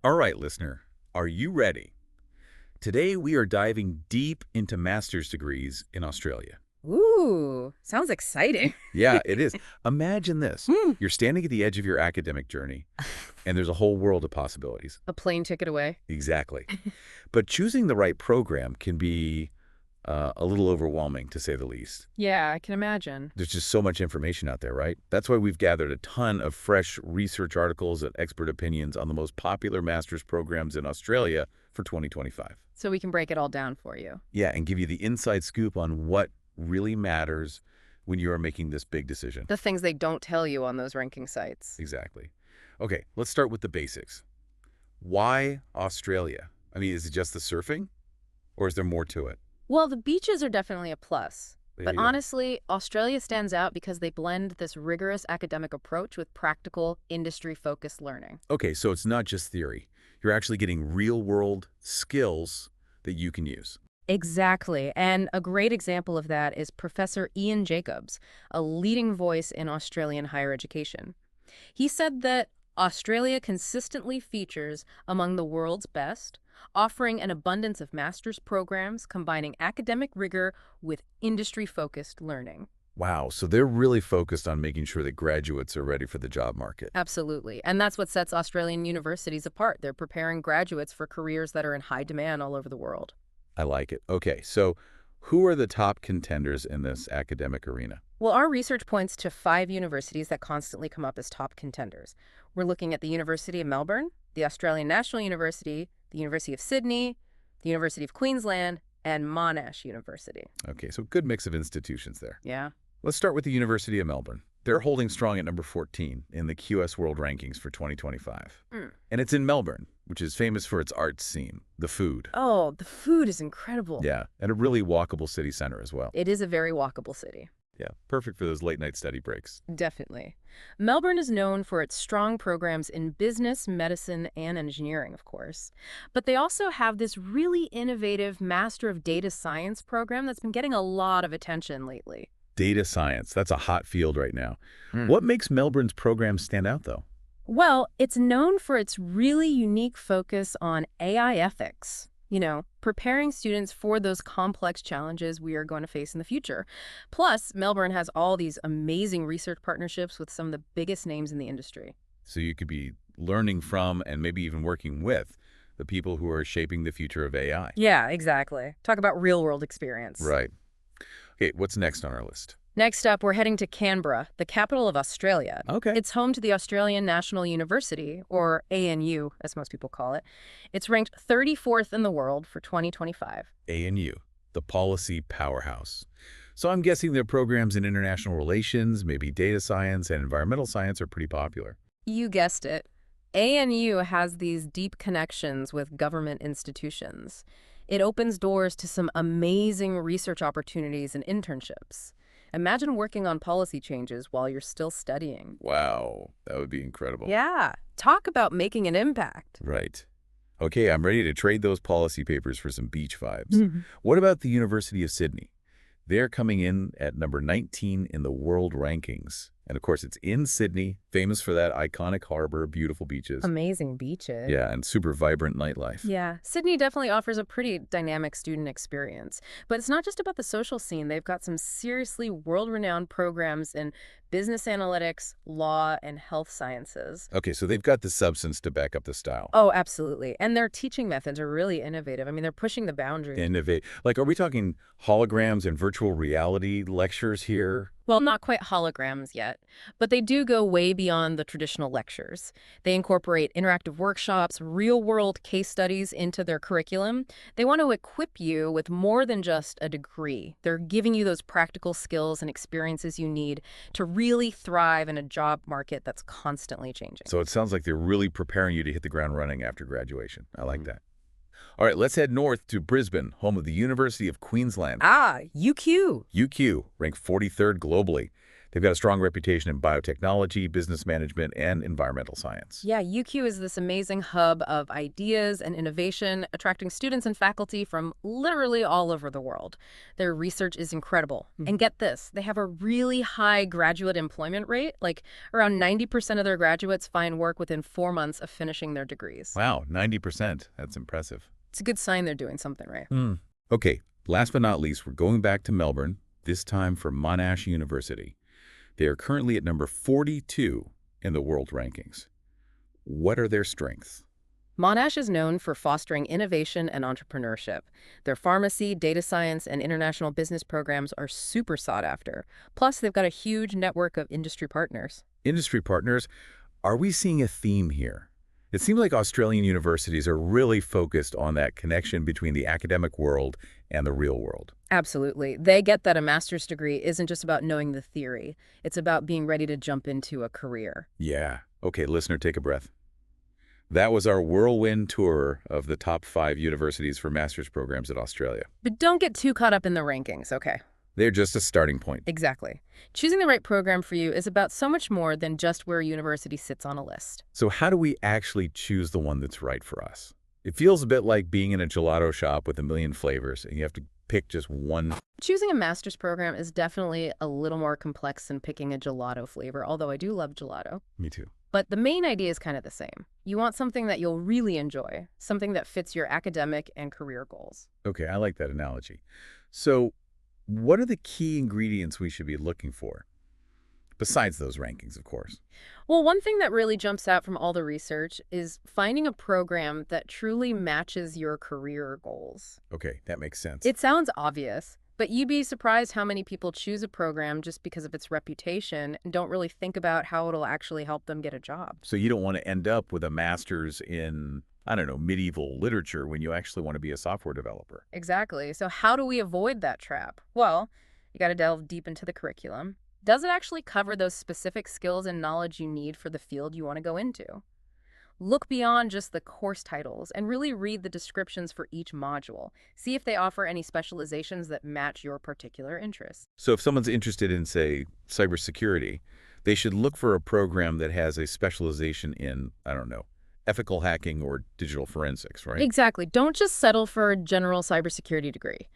All right, listener, are you ready? Today we are diving deep into master's degrees in Australia. Ooh, sounds exciting. Yeah, it is. Imagine this. Hmm. You're standing at the edge of your academic journey, and there's a whole world of possibilities. A plane ticket away. Exactly. But choosing the right program can be a little overwhelming, to say the least. Yeah, I can imagine. There's just so much information out there, right? That's why we've gathered a ton of fresh research articles and expert opinions on the most popular master's programs in Australia for 2025. So we can break it all down for you. Yeah, and give you the inside scoop on what really matters when you are making this big decision. The things they don't tell you on those ranking sites. Exactly. Okay, let's start with the basics. Why Australia? I mean, is it just the surfing? Or is there more to it? Well, the beaches are definitely a plus. There But you go. honestly, Australia stands out because they blend this rigorous academic approach with practical, industry-focused learning. Okay, so it's not just theory. You're actually getting real-world skills that you can use. Exactly. And a great example of that is Professor Ian Jacobs, a leading voice in Australian higher education. He said that Australia consistently features among the world's best, offering an abundance of master's programs combining academic rigor with industry-focused learning. Wow, so they're really focused on making sure that graduates are ready for the job market. Absolutely. And that's what sets Australian universities apart. They're preparing graduates for careers that are in high demand all over the world. I like it. Okay, so who are the top contenders in this academic arena? Well, our research points to 5 universities that constantly come up as top contenders. We're looking at the University of Melbourne, the Australian National University, the University of Sydney, the University of Queensland, and Monash University. Okay, so good mix of institutions there. Yeah. Let's start with the University of Melbourne. They're holding strong at number 14 in the QS World Rankings for 2025. Mm. And it's in Melbourne, which is famous for its arts scene, the food. Oh, the food is incredible. Yeah, and a really walkable city center as well. It is a very walkable city. Yeah, perfect for those late-night study breaks. Definitely. Melbourne is known for its strong programs in business, medicine, and engineering, of course. But they also have this really innovative Master of Data Science program that's been getting a lot of attention lately. Data science, that's a hot field right now. Mm. What makes Melbourne's program stand out, though? Well, it's known for its really unique focus on AI ethics. Preparing students for those complex challenges we are going to face in the future. Plus, Melbourne has all these amazing research partnerships with some of the biggest names in the industry. So you could be learning from and maybe even working with the people who are shaping the future of AI. Yeah, exactly. Talk about real-world experience. Right. Okay, what's next on our list? Next up, we're heading to Canberra, the capital of Australia. Okay. It's home to the Australian National University, or ANU, as most people call it. It's ranked 34th in the world for 2025. ANU, the policy powerhouse. So I'm guessing their programs in international relations, maybe data science and environmental science are pretty popular. You guessed it. ANU has these deep connections with government institutions. It opens doors to some amazing research opportunities and internships. Imagine working on policy changes while you're still studying. Wow, that would be incredible. Yeah, talk about making an impact. Right. Okay, I'm ready to trade those policy papers for some beach vibes. Mhm. What about the University of Sydney? They're coming in at number 19 in the world rankings. And of course, it's in Sydney, famous for that iconic harbor, beautiful beaches. Amazing beaches. Yeah, and super vibrant nightlife. Yeah, Sydney definitely offers a pretty dynamic student experience. But it's not just about the social scene. They've got some seriously world-renowned programs in business analytics, law, and health sciences. Okay, so they've got the substance to back up the style. Oh, absolutely. And their teaching methods are really innovative. I mean, they're pushing the boundaries. Innovate. Like, are we talking holograms and virtual reality lectures here? Well, not quite holograms yet, but they do go way beyond the traditional lectures. They incorporate interactive workshops, real-world case studies into their curriculum. They want to equip you with more than just a degree. They're giving you those practical skills and experiences you need to really thrive in a job market that's constantly changing. So it sounds like they're really preparing you to hit the ground running after graduation. I like Mhm. that. All right, let's head north to Brisbane, home of the University of Queensland. Ah, UQ. UQ, ranked 43rd globally. They've got a strong reputation in biotechnology, business management, and environmental science. Yeah, UQ is this amazing hub of ideas and innovation, attracting students and faculty from literally all over the world. Their research is incredible. And get this, they have a really high graduate employment rate. Like around 90% of their graduates find work within 4 months of finishing their degrees. Wow, 90%. That's impressive. It's a good sign they're doing something right. Okay, last but not least, we're going back to Melbourne, this time for Monash University. They are currently at number 42 in the world rankings. What are their strengths? Monash is known for fostering innovation and entrepreneurship. Their pharmacy, data science, and international business programs are super sought after. Plus, they've got a huge network of industry partners. Industry partners, are we seeing a theme here? It seems like Australian universities are really focused on that connection between the academic world and the real world. Absolutely. They get that a master's degree isn't just about knowing the theory. It's about being ready to jump into a career. Yeah. Okay, listener, take a breath. That was our whirlwind tour of the top 5 universities for master's programs in Australia. But don't get too caught up in the rankings, okay? They're just a starting point. Exactly. Choosing the right program for you is about so much more than just where a university sits on a list. So how do we actually choose the one that's right for us? It feels a bit like being in a gelato shop with a million flavors, and you have to pick just one. Choosing a master's program is definitely a little more complex than picking a gelato flavor, although I do love gelato. Me too. But the main idea is kind of the same. You want something that you'll really enjoy, something that fits your academic and career goals. Okay, I like that analogy. So what are the key ingredients we should be looking for? Besides those rankings, of course. Well, one thing that really jumps out from all the research is finding a program that truly matches your career goals. Okay, that makes sense. It sounds obvious, but you'd be surprised how many people choose a program just because of its reputation and don't really think about how it'll actually help them get a job. So you don't want to end up with a master's in, I don't know, medieval literature when you actually want to be a software developer. Exactly. So how do we avoid that trap? Well, you got to delve deep into the curriculum. Does it actually cover those specific skills and knowledge you need for the field you want to go into? Look beyond just the course titles and really read the descriptions for each module. See if they offer any specializations that match your particular interests. So if someone's interested in, say, cybersecurity, they should look for a program that has a specialization in, I don't know, ethical hacking or digital forensics, right? Exactly. Don't just settle for a general cybersecurity degree.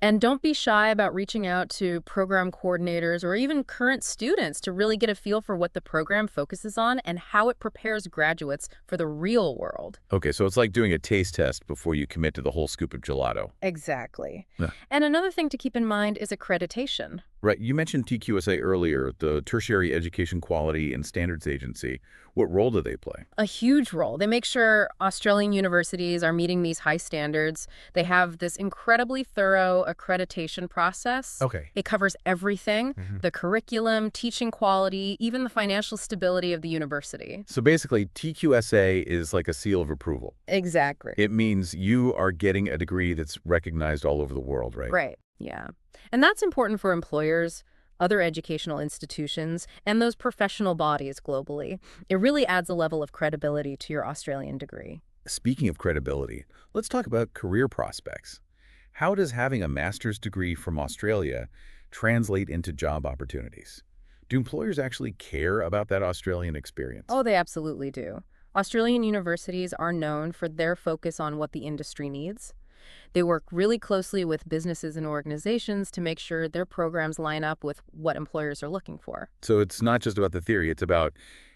And don't be shy about reaching out to program coordinators or even current students to really get a feel for what the program focuses on and how it prepares graduates for the real world. Okay, so it's like doing a taste test before you commit to the whole scoop of gelato. Exactly. Yeah. And another thing to keep in mind is accreditation. Right, you mentioned TQSA earlier, the Tertiary Education Quality and Standards Agency. What role do they play? A huge role. They make sure Australian universities are meeting these high standards. They have this incredibly thorough accreditation process. Okay. It covers everything, the curriculum, teaching quality, even the financial stability of the university. So basically, TQSA is like a seal of approval. Exactly. It means you are getting a degree that's recognized all over the world, right? Right. Yeah. And that's important for employers, other educational institutions, and those professional bodies globally. It really adds a level of credibility to your Australian degree. Speaking of credibility, let's talk about career prospects. How does having a master's degree from Australia translate into job opportunities? Do employers actually care about that Australian experience? Oh, they absolutely do. Australian universities are known for their focus on what the industry needs. They work really closely with businesses and organizations to make sure their programs line up with what employers are looking for. So it's not just about the theory, it's about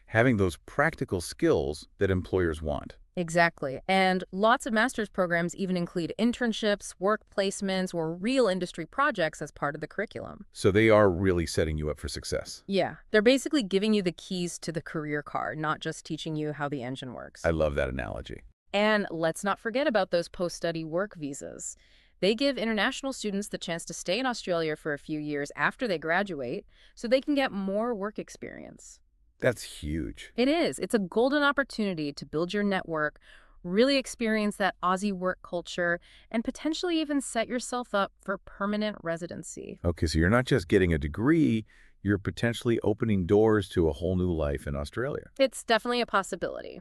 having those practical skills that employers want. Exactly. And lots of master's programs even include internships, work placements, or real industry projects as part of the curriculum. So they are really setting you up for success. Yeah, they're basically giving you the keys to the career car, not just teaching you how the engine works. I love that analogy. And let's not forget about those post-study work visas. They give international students the chance to stay in Australia for a few years after they graduate so they can get more work experience. That's huge. It is. It's a golden opportunity to build your network, really experience that Aussie work culture, and potentially even set yourself up for permanent residency. Okay, so you're not just getting a degree, you're potentially opening doors to a whole new life in Australia. It's definitely a possibility.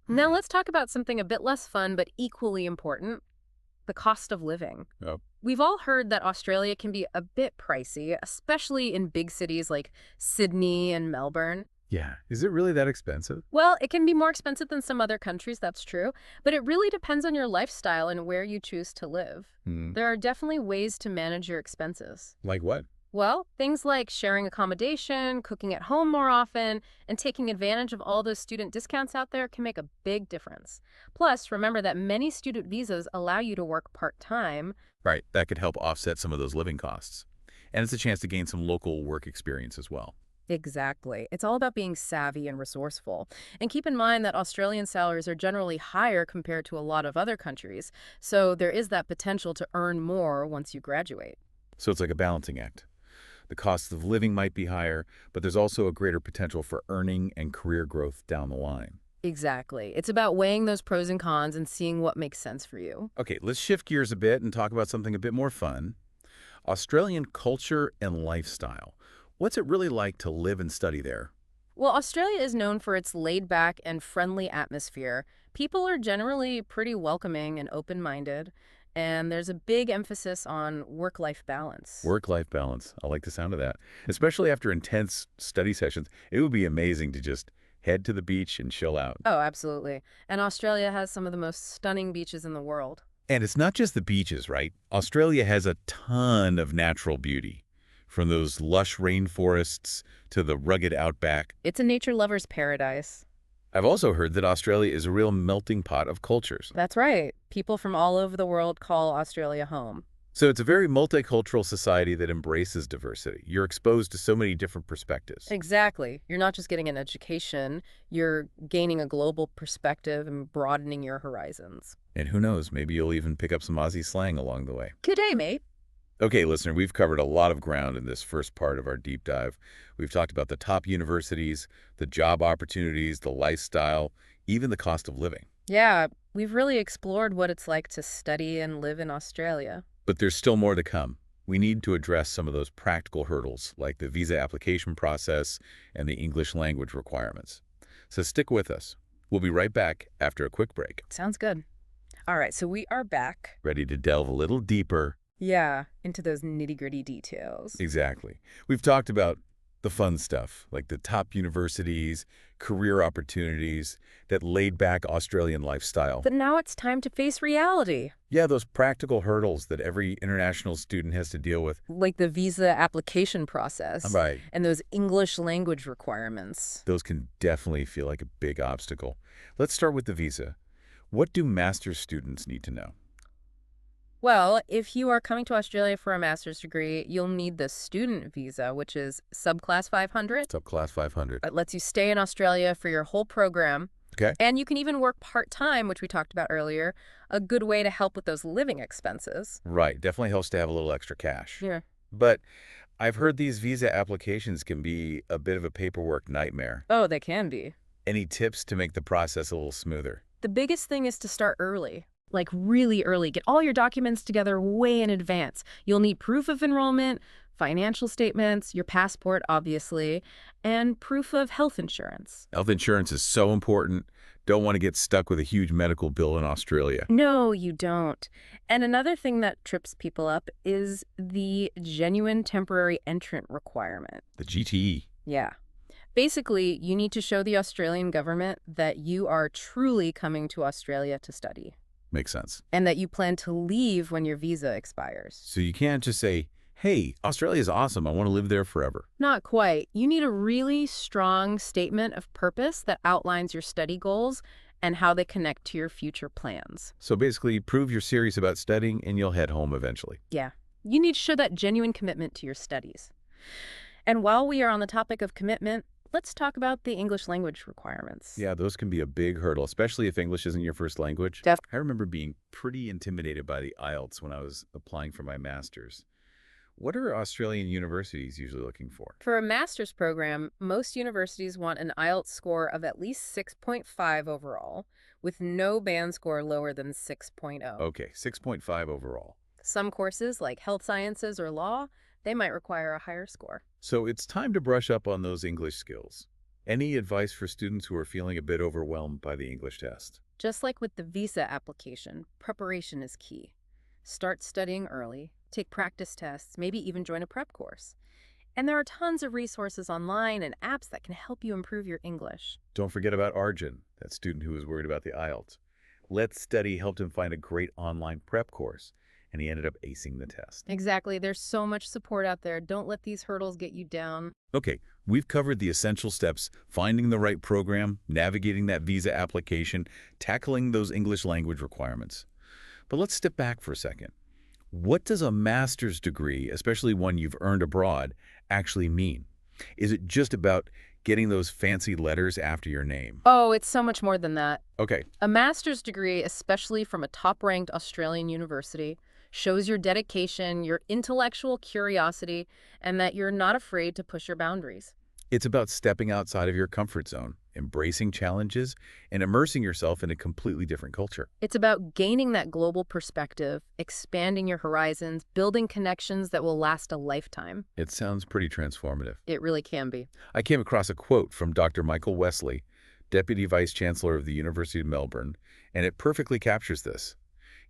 Now let's talk about something a bit less fun but equally important: the cost of living. Oh, We've all heard that Australia can be a bit pricey, especially in big cities like Sydney and Melbourne. yeah. Is it really that expensive? Well, it can be more expensive than some other countries, that's true, but it really depends on your lifestyle and where you choose to live. Hmm. There are definitely ways to manage your expenses. Like what? Well, things like sharing accommodation, cooking at home more often, and taking advantage of all those student discounts out there can make a big difference. Plus, remember that many student visas allow you to work part-time. Right. That could help offset some of those living costs. And it's a chance to gain some local work experience as well. Exactly. It's all about being savvy and resourceful. And keep in mind that Australian salaries are generally higher compared to a lot of other countries, so there is that potential to earn more once you graduate. So it's like a balancing act. The cost of living might be higher, but there's also a greater potential for earning and career growth down the line. Exactly. It's about weighing those pros and cons and seeing what makes sense for you. Okay, let's shift gears a bit and talk about something a bit more fun. Australian culture and lifestyle. What's it really like to live and study there? Well, Australia is known for its laid-back and friendly atmosphere. People are generally pretty welcoming and open-minded, and there's a big emphasis on work-life balance. Work-life balance. I like the sound of that. Especially after intense study sessions, it would be amazing to just head to the beach and chill out. Oh, absolutely. And Australia has some of the most stunning beaches in the world. And it's not just the beaches, right? Australia has a ton of natural beauty, from those lush rainforests to the rugged outback. It's a nature lover's paradise. I've also heard that Australia is a real melting pot of cultures. That's right. People from all over the world call Australia home. So it's a very multicultural society that embraces diversity. You're exposed to so many different perspectives. Exactly. You're not just getting an education, you're gaining a global perspective and broadening your horizons. And who knows, maybe you'll even pick up some Aussie slang along the way. Good day, mate. Okay, listener, we've covered a lot of ground in this first part of our deep dive. We've talked about the top universities, the job opportunities, the lifestyle, even the cost of living. Yeah, we've really explored what it's like to study and live in Australia. But there's still more to come. We need to address some of those practical hurdles, like the visa application process and the English language requirements. So stick with us. We'll be right back after a quick break, Sounds good. All right, so we are back. ready to delve a little deeper. Yeah, into those nitty-gritty details. Exactly. We've talked about the fun stuff, like the top universities, career opportunities, that laid-back Australian lifestyle. But now it's time to face reality, Yeah, those practical hurdles that every international student has to deal with. like the visa application process Right. and those English language requirements. Those can definitely feel like a big obstacle. Let's start with the visa. What do master's students need to know? Well, if you are coming to Australia for a master's degree, you'll need the student visa, which is subclass 500. Subclass 500. It lets you stay in Australia for your whole program. Okay. And you can even work part-time, which we talked about earlier, a good way to help with those living expenses. Right. Definitely helps to have a little extra cash. Yeah. But I've heard these visa applications can be a bit of a paperwork nightmare. Oh, they can be. Any tips to make the process a little smoother? The biggest thing is to start early, like really early. Get all your documents together way in advance. You'll need proof of enrollment, financial statements, your passport, obviously, and proof of health insurance. Health insurance is so important. Don't want to get stuck with a huge medical bill in Australia. No, you don't. And another thing that trips people up is the genuine temporary entrant requirement. The GTE. Yeah. Basically, you need to show the Australian government that you are truly coming to Australia to study Makes sense. and that you plan to leave when your visa expires. So you can't just say, hey, Australia's awesome. I want to live there forever. Not quite. You need a really strong statement of purpose that outlines your study goals and how they connect to your future plans. So basically, prove you're serious about studying and you'll head home eventually. Yeah. You need to show that genuine commitment to your studies. And while we are on the topic of commitment, let's talk about the English language requirements. Yeah, those can be a big hurdle, especially if English isn't your first language. Def- I remember being pretty intimidated by the IELTS when I was applying for my master's. What are Australian universities usually looking for? For a master's program, most universities want an IELTS score of at least 6.5 overall, with no band score lower than 6.0. Okay, 6.5 overall. Some courses, like health sciences or law, they might require a higher score. So it's time to brush up on those English skills. Any advice for students who are feeling a bit overwhelmed by the English test? Just like with the visa application, preparation is key. Start studying early, take practice tests, maybe even join a prep course. And there are tons of resources online and apps that can help you improve your English. Don't forget about Arjun, that student who was worried about the IELTS. Let's Study helped him find a great online prep course, and he ended up acing the test. Exactly. There's so much support out there. Don't let these hurdles get you down. Okay, we've covered the essential steps: finding the right program, navigating that visa application, tackling those English language requirements. But let's step back for a second. What does a master's degree, especially one you've earned abroad, actually mean? Is it just about getting those fancy letters after your name? Oh, it's so much more than that. Okay, A master's degree, especially from a top-ranked Australian university, shows your dedication, your intellectual curiosity, and that you're not afraid to push your boundaries. it's about stepping outside of your comfort zone, embracing challenges, and immersing yourself in a completely different culture. It's about gaining that global perspective, expanding your horizons, building connections that will last a lifetime. It sounds pretty transformative. It really can be. I came across a quote from Dr. Michael Wesley, Deputy Vice Chancellor of the University of Melbourne, and it perfectly captures this.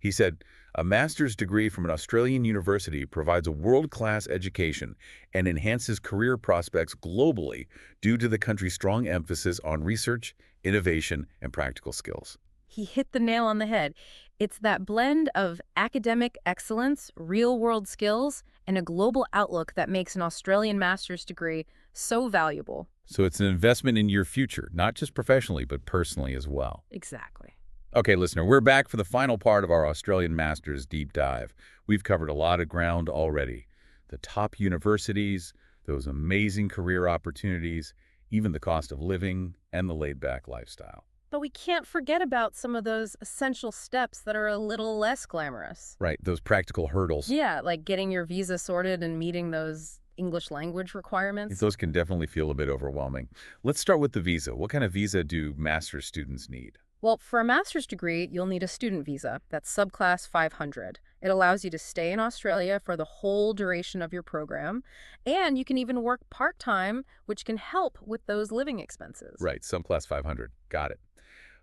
He said, "A master's degree from an Australian university provides a world-class education and enhances career prospects globally due to the country's strong emphasis on research, innovation, and practical skills." He hit the nail on the head. It's that blend of academic excellence, real-world skills, and a global outlook that makes an Australian master's degree so valuable. So it's an investment in your future, not just professionally, but personally as well. Exactly. Okay, listener, we're back for the final part of our Australian Masters deep dive. We've covered a lot of ground already. The top universities, those amazing career opportunities, even the cost of living, and the laid-back lifestyle. But we can't forget about some of those essential steps that are a little less glamorous. Right, those practical hurdles. Yeah, like getting your visa sorted and meeting those English language requirements. Those can definitely feel a bit overwhelming. Let's start with the visa. What kind of visa do master's students need? Well, for a master's degree, you'll need a student visa. That's subclass 500. It allows you to stay in Australia for the whole duration of your program, and you can even work part-time, which can help with those living expenses. Right, subclass 500. Got it.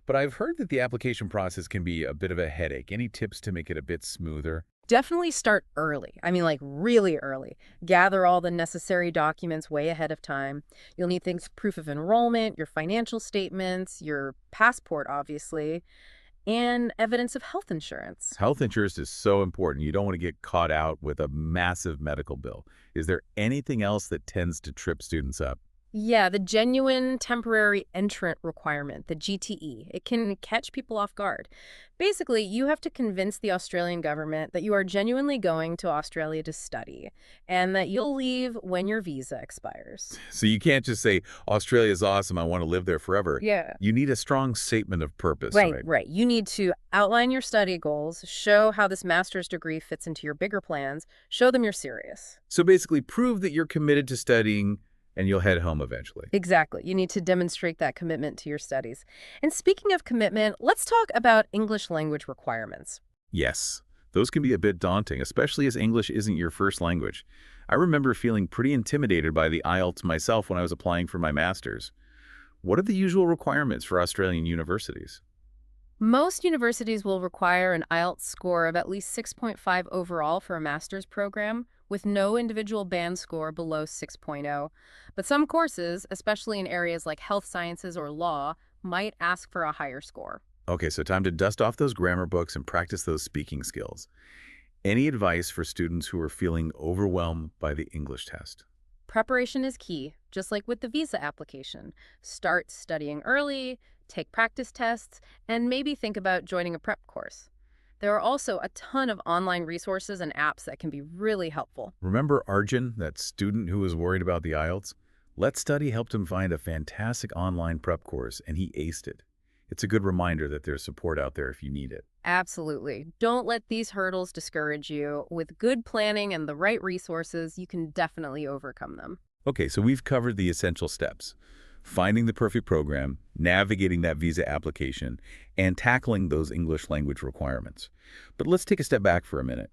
But I've heard that the application process can be a bit of a headache. Any tips to make it a bit smoother? Definitely start early. I mean, like really early. Gather all the necessary documents way ahead of time. You'll need things, proof of enrollment, your financial statements, your passport, obviously, and evidence of health insurance. Health insurance is so important. You don't want to get caught out with a massive medical bill. Is there anything else that tends to trip students up? Yeah, the genuine temporary entrant requirement, the GTE, it can catch people off guard. Basically, you have to convince the Australian government that you are genuinely going to Australia to study and that you'll leave when your visa expires. So you can't just say, Australia's awesome, I want to live there forever. Yeah. You need a strong statement of purpose, Right, right? right. You need to outline your study goals, show how this master's degree fits into your bigger plans, show them you're serious. So basically prove that you're committed to studying and you'll head home eventually. Exactly. You need to demonstrate that commitment to your studies. And speaking of commitment, let's talk about English language requirements. Yes, those can be a bit daunting, especially as English isn't your first language. I remember feeling pretty intimidated by the IELTS myself when I was applying for my master's. What are the usual requirements for Australian universities? Most universities will require an IELTS score of at least 6.5 overall for a master's program, with no individual band score below 6.0. But some courses, especially in areas like health sciences or law, might ask for a higher score. Okay, so time to dust off those grammar books and practice those speaking skills. Any advice for students who are feeling overwhelmed by the English test? Preparation is key, just like with the visa application. Start studying early, take practice tests, and maybe think about joining a prep course. There are also a ton of online resources and apps that can be really helpful. Remember Arjun, that student who was worried about the IELTS? Let's Study helped him find a fantastic online prep course, and he aced it. It's a good reminder that there's support out there if you need it. Absolutely. Don't let these hurdles discourage you. With good planning and the right resources, you can definitely overcome them. Okay, so we've covered the essential steps: finding the perfect program, navigating that visa application, and tackling those English language requirements. But let's take a step back for a minute.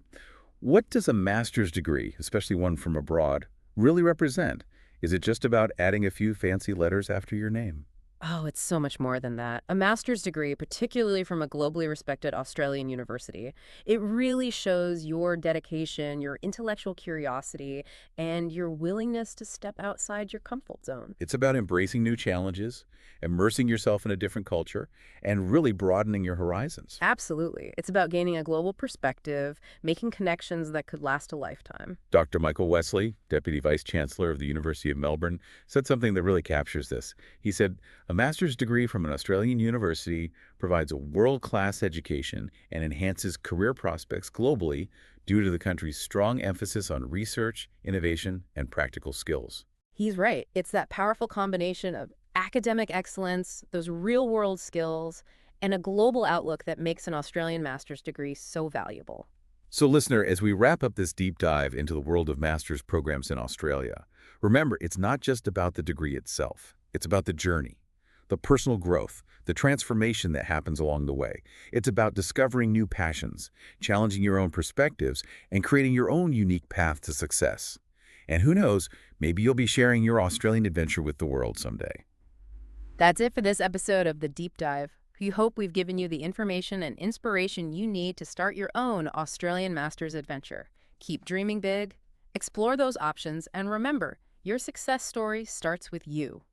What does a master's degree, especially one from abroad, really represent? Is it just about adding a few fancy letters after your name? Oh, it's so much more than that. A master's degree, particularly from a globally respected Australian university, it really shows your dedication, your intellectual curiosity, and your willingness to step outside your comfort zone. It's about embracing new challenges, immersing yourself in a different culture, and really broadening your horizons. Absolutely. It's about gaining a global perspective, making connections that could last a lifetime. Dr. Michael Wesley, Deputy Vice Chancellor of the University of Melbourne, said something that really captures this. He said, "A master's degree from an Australian university provides a world-class education and enhances career prospects globally due to the country's strong emphasis on research, innovation, and practical skills." He's right. It's that powerful combination of academic excellence, those real-world skills, and a global outlook that makes an Australian master's degree so valuable. So listener, as we wrap up this deep dive into the world of master's programs in Australia, remember, it's not just about the degree itself. It's about the journey, the personal growth, the transformation that happens along the way. It's about discovering new passions, challenging your own perspectives, and creating your own unique path to success. And who knows, maybe you'll be sharing your Australian adventure with the world someday. That's it for this episode of The Deep Dive. We hope we've given you the information and inspiration you need to start your own Australian master's adventure. Keep dreaming big, explore those options, and remember, your success story starts with you.